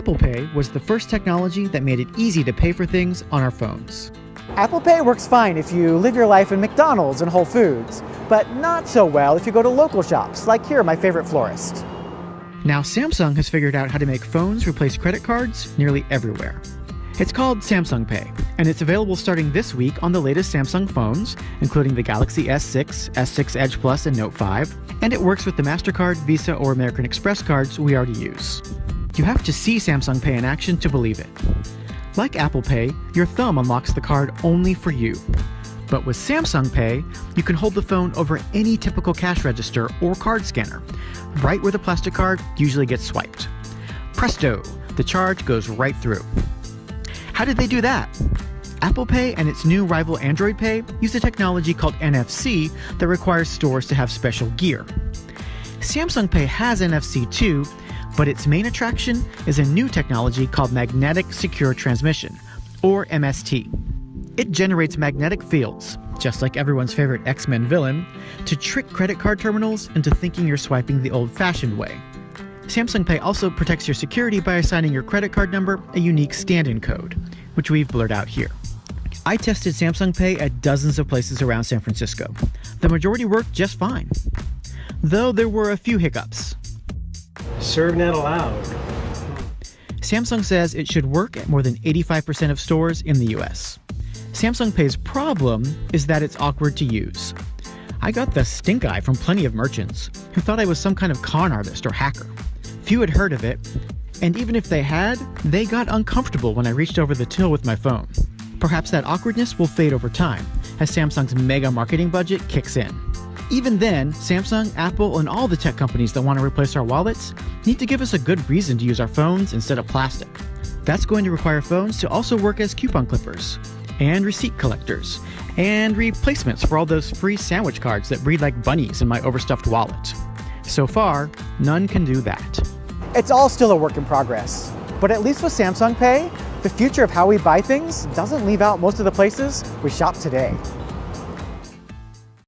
Apple Pay was the first technology that made it easy to pay for things on our phones. Apple Pay works fine if you live your life in McDonald's and Whole Foods, but not so well if you go to local shops, like here, my favorite florist. Now Samsung has figured out how to make phones replace credit cards nearly everywhere. It's called Samsung Pay, and it's available starting this week on the latest Samsung phones, including the Galaxy S6, S6 Edge Plus, and Note 5, and it works with the MasterCard, Visa, or American Express cards we already use. You have to see Samsung Pay in action to believe it. Like Apple Pay, your thumb unlocks the card only for you. But with Samsung Pay, you can hold the phone over any typical cash register or card scanner, right where the plastic card usually gets swiped. Presto! The charge goes right through. How did they do that? Apple Pay and its new rival Android Pay use a technology called NFC that requires stores to have special gear. Samsung Pay has NFC too, but its main attraction is a new technology called Magnetic Secure Transmission, or MST. It generates magnetic fields, just like everyone's favorite X-Men villain, to trick credit card terminals into thinking you're swiping the old-fashioned way. Samsung Pay also protects your security by assigning your credit card number a unique stand-in code, which we've blurred out here. I tested Samsung Pay at dozens of places around San Francisco. The majority worked just fine, though there were a few hiccups. Serve not allowed. Samsung says it should work at more than 85% of stores in the US. Samsung Pay's problem is that it's awkward to use. I got the stink eye from plenty of merchants who thought I was some kind of con artist or hacker. Few had heard of it, and even if they had, they got uncomfortable when I reached over the till with my phone. Perhaps that awkwardness will fade over time as Samsung's mega marketing budget kicks in. Even then, Samsung, Apple, and all the tech companies that want to replace our wallets need to give us a good reason to use our phones instead of plastic. That's going to require phones to also work as coupon clippers, and receipt collectors, and replacements for all those free sandwich cards that breed like bunnies in my overstuffed wallet. So far, none can do that. It's all still a work in progress, but at least with Samsung Pay, the future of how we buy things doesn't leave out most of the places we shop today.